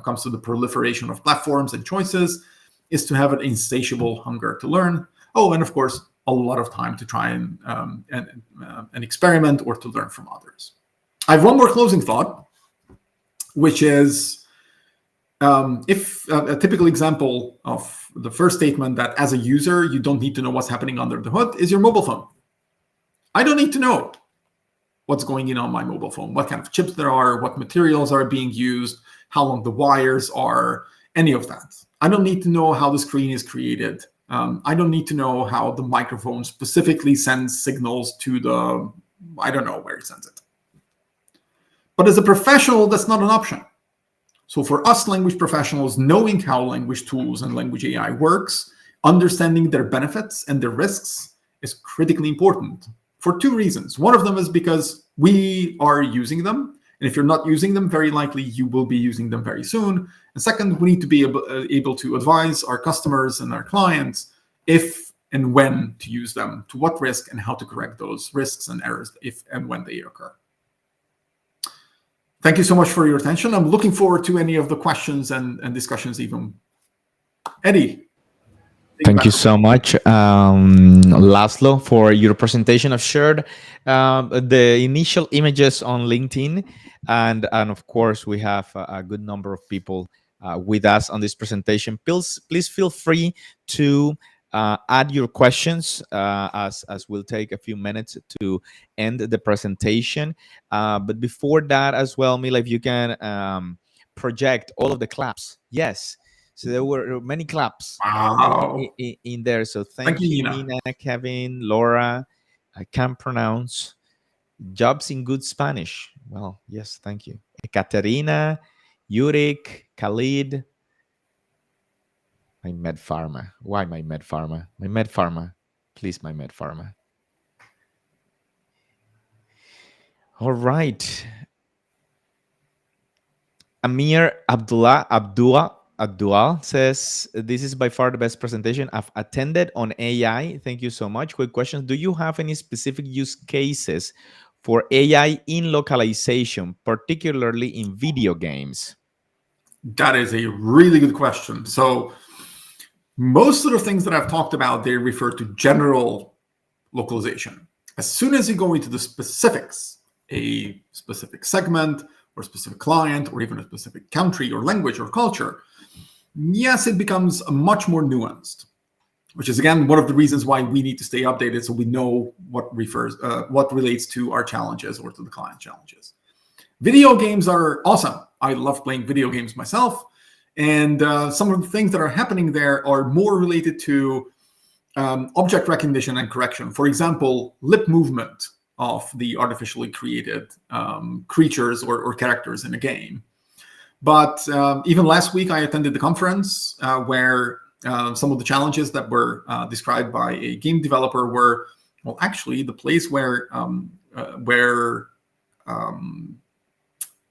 comes to the proliferation of platforms and choices, is to have an insatiable hunger to learn. Oh, and of course, a lot of time to try and experiment or to learn from others. I have one more closing thought, which is if a typical example of the first statement that as a user, you don't need to know what's happening under the hood is your mobile phone. I don't need to know what's going on my mobile phone, what kind of chips there are, what materials are being used, how long the wires are, any of that. I don't need to know how the screen is created. I don't need to know how the microphone specifically sends signals to the, I don't know where it sends it. But as a professional, that's not an option. So for us language professionals, knowing how language tools and language AI works, understanding their benefits and their risks is critically important for two reasons. One of them is because we are using them. And if you're not using them, very likely you will be using them very soon. And second, we need to be able to advise our customers and our clients if and when to use them, to what risk, and how to correct those risks and errors if and when they occur. Thank you so much for your attention. I'm looking forward to any of the questions and discussions even. Eddie. Thank you so much, Laszlo, for your presentation. I've shared the initial images on LinkedIn, and of course, we have a good number of people with us on this presentation. Please feel free to add your questions as we'll take a few minutes to end the presentation. But before that as well, Mila, if you can project all of the claps. Yes. So there were many claps Wow. in there. So Thank you, thank you, Nina. Nina, Kevin, Laura. I can't pronounce. Jobs in good Spanish. Well, yes, thank you. Ekaterina, Yurik, Khalid, my Med Pharma. Why my Med Pharma? My Med Pharma. Please, my Med Pharma. All right. Amir Abdullah says, this is by far the best presentation I've attended on AI. Thank you so much. Quick question. Do you have any specific use cases for AI in localization, particularly in video games? That is a really good question. So most of the things that I've talked about, they refer to general localization. As soon as you go into the specifics, a specific segment or specific client or even a specific country or language or culture, yes, it becomes much more nuanced, which is again one of the reasons why we need to stay updated so we know what relates to our challenges or to the client challenges. Video games are awesome. I love playing video games myself. And some of the things that are happening there are more related to object recognition and correction. For example, lip movement of the artificially created creatures or characters in a game. But even last week, I attended the conference where some of the challenges that were described by a game developer were, well, actually the place where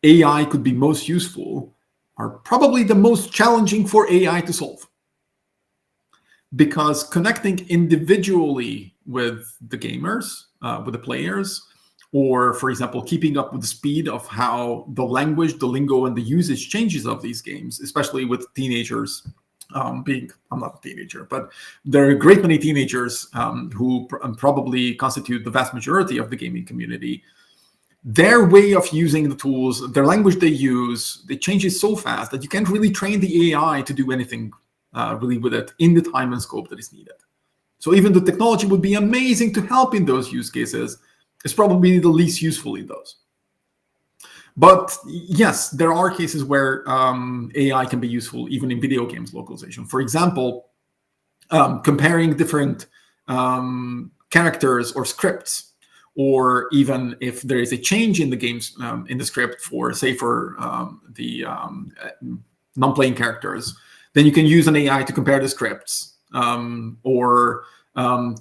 AI could be most useful are probably the most challenging for AI to solve. Because connecting individually with the gamers, with the players, or for example, keeping up with the speed of how the language, the lingo, and the usage changes of these games, especially with teenagers I'm not a teenager, but there are a great many teenagers who probably constitute the vast majority of the gaming community. Their way of using the tools, their language they use, it changes so fast that you can't really train the AI to do anything really with it in the time and scope that is needed. So even the technology would be amazing to help in those use cases, it's probably the least useful in those. But yes, there are cases where AI can be useful even in video games localization. For example, comparing different characters or scripts, or even if there is a change in the game's in the script for, say, for the non-playing characters, then you can use an AI to compare the scripts, or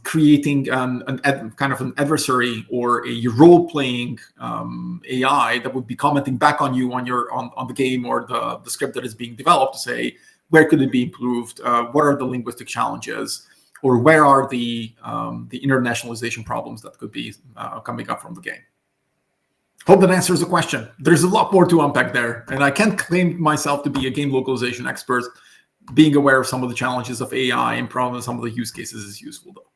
creating kind of an adversary or a role-playing AI that would be commenting back on you on the game or the script that is being developed to say, where could it be improved? What are the linguistic challenges? Or where are the internationalization problems that could be coming up from the game? Hope that answers the question. There's a lot more to unpack there, and I can't claim myself to be a game localization expert. Being aware of some of the challenges of AI and probably some of the use cases is useful, though.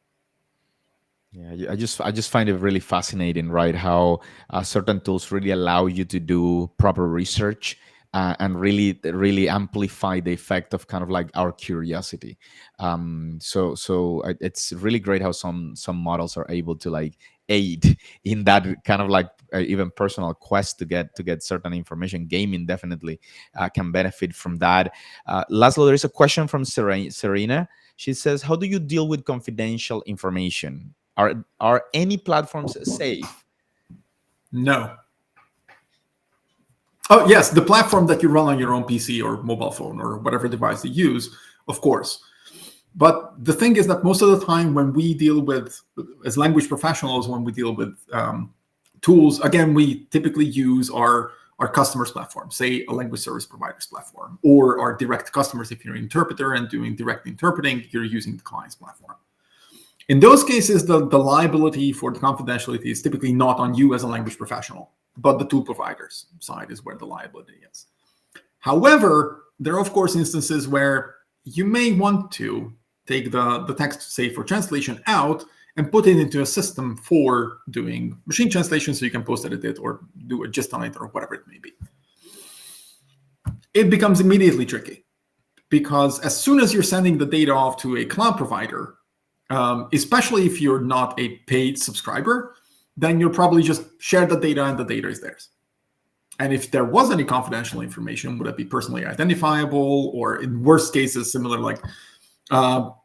Yeah, I just find it really fascinating, right? How certain tools really allow you to do proper research and really amplify the effect of kind of like our curiosity. So it's really great how some models are able to like aid in that kind of like even personal quest to get certain information. Gaming definitely can benefit from that. Laszlo, there is a question from Serena. She says, how do you deal with confidential information? Are any platforms safe? No. Oh, yes, the platform that you run on your own PC or mobile phone or whatever device you use, of course. But the thing is that most of the time when we deal with, as language professionals, when we deal with tools, again, we typically use our customers' platform, say a language service provider's platform, or our direct customers. If you're an interpreter and doing direct interpreting, you're using the client's platform. In those cases, the liability for the confidentiality is typically not on you as a language professional, but the tool provider's side is where the liability is. However, there are, of course, instances where you may want to take the text, say, for translation out and put it into a system for doing machine translation so you can post-edit it or do a gist on it or whatever it may be. It becomes immediately tricky because as soon as you're sending the data off to a cloud provider, especially if you're not a paid subscriber, then you'll probably just share the data and the data is theirs. And if there was any confidential information, would it be personally identifiable, or in worst cases, similar like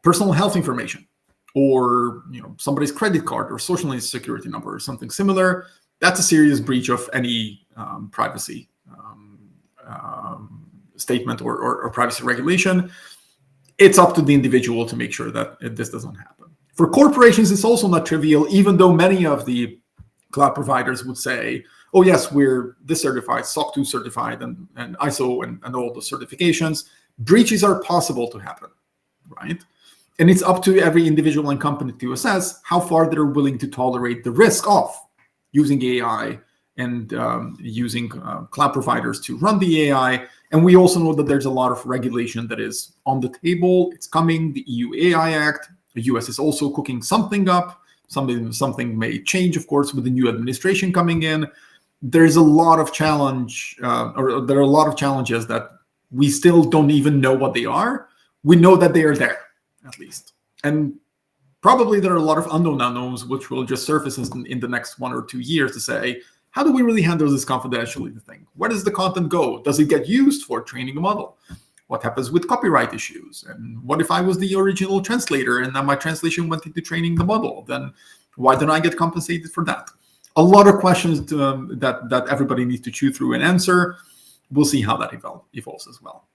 personal health information, or somebody's credit card or social security number or something similar? That's a serious breach of any privacy statement or privacy regulation. It's up to the individual to make sure that this doesn't happen. For corporations, it's also not trivial, even though many of the cloud providers would say, oh yes, we're this certified, SOC 2 certified, and ISO and all the certifications. Breaches are possible to happen, right? And it's up to every individual and company to assess how far they're willing to tolerate the risk of using AI and using cloud providers to run the AI. And we also know that there's a lot of regulation that is on the table. It's coming, the EU AI Act. The US is also cooking something up. Something may change, of course, with the new administration coming in. There's a lot of challenge, or there are a lot of challenges that we still don't even know what they are. We know that they are there, at least. And probably there are a lot of unknown unknowns, which will just surface in the next 1 or 2 years to say, how do we really handle this confidentiality thing? Where does the content go? Does it get used for training a model? What happens with copyright issues? And what if I was the original translator and then my translation went into training the model? Then why don't I get compensated for that? A lot of questions that everybody needs to chew through and answer. We'll see how that evolves as well.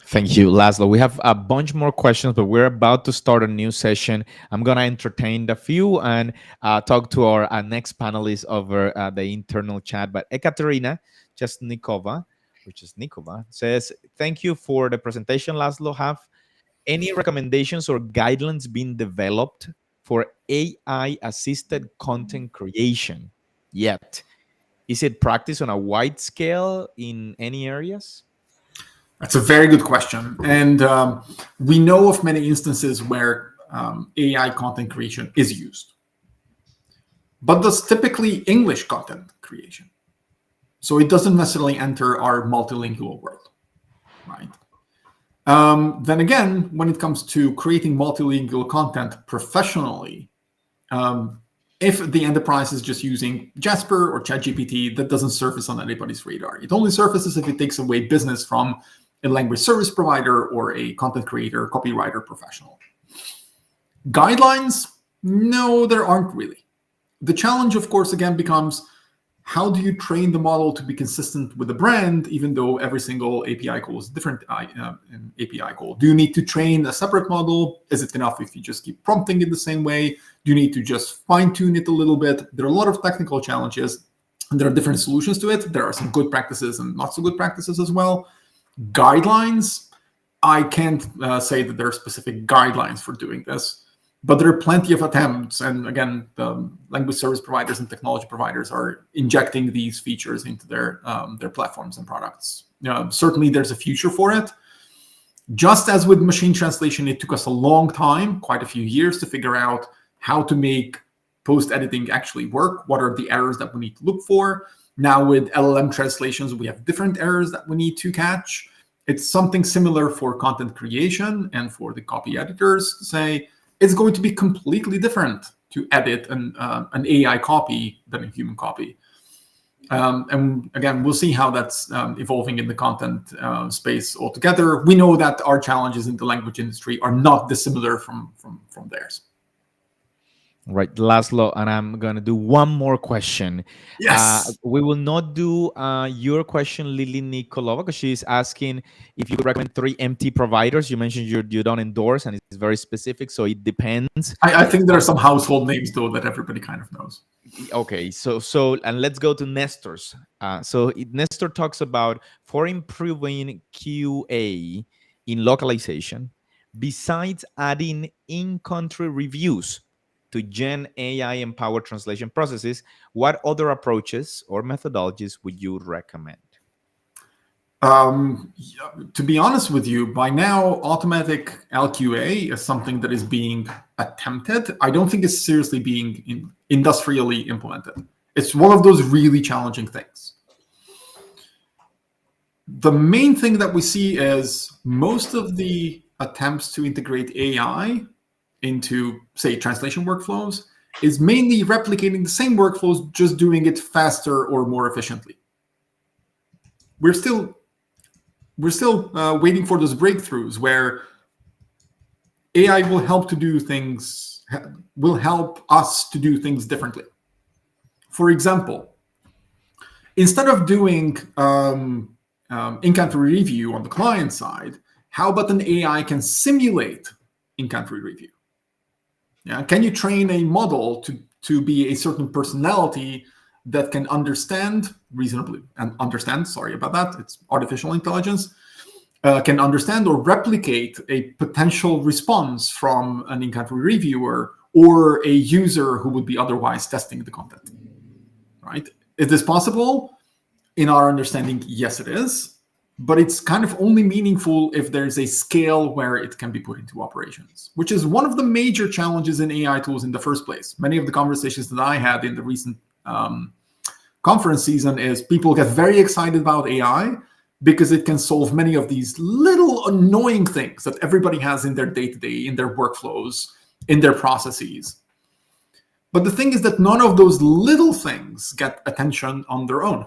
Thank you, Laszlo. We have a bunch more questions, but we're about to start a new session. I'm going to entertain the few and talk to our next panelists over the internal chat. But Ekaterina Chesnikova, says, thank you for the presentation, Laszlo. Have any recommendations or guidelines been developed for AI-assisted content creation yet? Is it practiced on a wide scale in any areas? That's a very good question. And we know of many instances where AI content creation is used. But that's typically English content creation. So it doesn't necessarily enter our multilingual world, right? Then again, when it comes to creating multilingual content professionally, if the enterprise is just using Jasper or ChatGPT, that doesn't surface on anybody's radar. It only surfaces if it takes away business from a language service provider or a content creator, copywriter, professional. Guidelines? No, there aren't really. The challenge, of course, again becomes, how do you train the model to be consistent with the brand, even though every single API call is a different API call? Do you need to train a separate model? Is it enough if you just keep prompting it the same way? Do you need to just fine-tune it a little bit? There are a lot of technical challenges, and there are different solutions to it. There are some good practices and not so good practices as well. Guidelines, I can't say that there are specific guidelines for doing this. But there are plenty of attempts, and again, the language service providers and technology providers are injecting these features into their platforms and products. Certainly, there's a future for it. Just as with machine translation, it took us a long time, quite a few years, to figure out how to make post-editing actually work. What are the errors that we need to look for? Now with LLM translations, we have different errors that we need to catch. It's something similar for content creation and for the copy editors to say, it's going to be completely different to edit an AI copy than a human copy. And again, we'll see how that's evolving in the content space altogether. We know that our challenges in the language industry are not dissimilar from theirs. Right, Laszlo, and I'm going to do one more question. Yes. We will not do your question, Lily Nikolova, because she's asking if you recommend 3 MT providers. You mentioned you don't endorse, and it's very specific, so it depends. I think there are some household names, though, that everybody kind of knows. Okay, so and let's go to Nestor's. Nestor talks about for improving QA in localization, besides adding in-country reviews to Gen AI-empowered translation processes, what other approaches or methodologies would you recommend? To be honest with you, by now, automatic LQA is something that is being attempted. I don't think it's seriously being industrially implemented. It's one of those really challenging things. The main thing that we see is most of the attempts to integrate AI into, say, translation workflows is mainly replicating the same workflows, just doing it faster or more efficiently. We're still waiting for those breakthroughs where AI will help us to do things differently. For example, instead of doing in-country review on the client side, how about an AI can simulate in-country review? Yeah, can you train a model to be a certain personality that can understand reasonably and understand? Sorry about that. It's artificial intelligence. Can understand or replicate a potential response from an in-country reviewer or a user who would be otherwise testing the content, right? Is this possible? In our understanding, yes, it is. But it's kind of only meaningful if there's a scale where it can be put into operations, which is one of the major challenges in AI tools in the first place. Many of the conversations that I had in the recent conference season is people get very excited about AI because it can solve many of these little annoying things that everybody has in their day-to-day, in their workflows, in their processes. But the thing is that none of those little things get attention on their own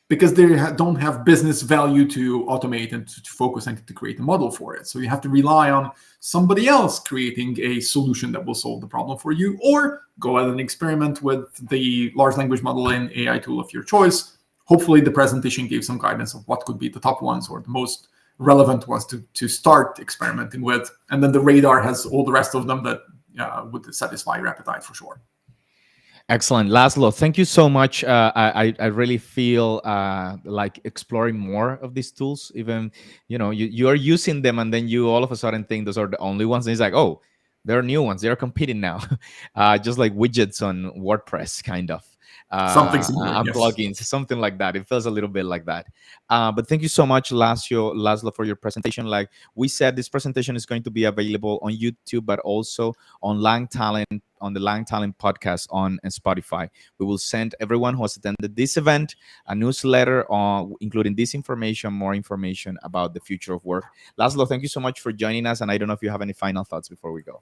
because they don't have business value to automate and to focus and to create a model for it. So you have to rely on somebody else creating a solution that will solve the problem for you, or go ahead and experiment with the large language model and AI tool of your choice. Hopefully the presentation gave some guidance of what could be the top ones or the most relevant ones to start experimenting with. And then the radar has all the rest of them that would satisfy your appetite for sure. Excellent, Laszlo. Thank you so much. I really feel like exploring more of these tools. Even you are using them, and then you all of a sudden think those are the only ones. And it's like, oh, there are new ones. They are competing now, just like widgets on WordPress, kind of. Something similar, And yes. plugins, something like that. It feels a little bit like that. But thank you so much, Laszlo, for your presentation. Like we said, this presentation is going to be available on YouTube, but also on LangTalent, on the LangTalent podcast on Spotify. We will send everyone who has attended this event a newsletter including this information, more information about the future of work. Laszlo, thank you so much for joining us. And I don't know if you have any final thoughts before we go.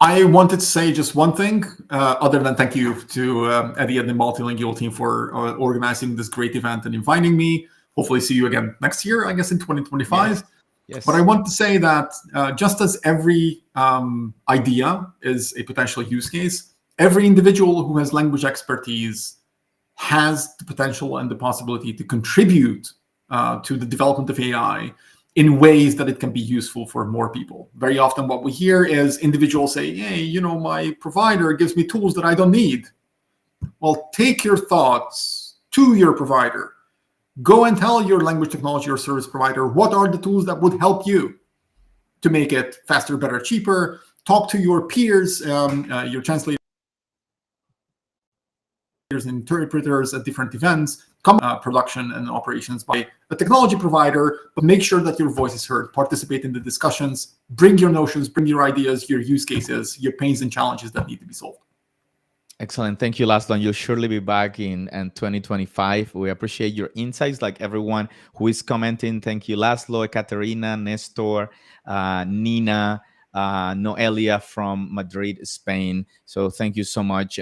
I wanted to say just one thing, other than thank you to Eddie and the MultiLingual team for organizing this great event and inviting me. Hopefully see you again next year, I guess in 2025. Yes. But I want to say that just as every idea is a potential use case, every individual who has language expertise has the potential and the possibility to contribute to the development of AI in ways that it can be useful for more people. Very often what we hear is individuals say, hey, my provider gives me tools that I don't need. Well, take your thoughts to your provider. Go and tell your language technology or service provider what are the tools that would help you to make it faster, better, cheaper. Talk to your peers, your translators and interpreters at different events, production and operations by a technology provider, but make sure that your voice is heard. Participate in the discussions, bring your notions, bring your ideas, your use cases, your pains and challenges that need to be solved. Excellent. Thank you, Laszlo. You'll surely be back in 2025. We appreciate your insights, like everyone who is commenting. Thank you, Laszlo, Ekaterina, Nestor, Nina, Noelia from Madrid, Spain. So thank you so much.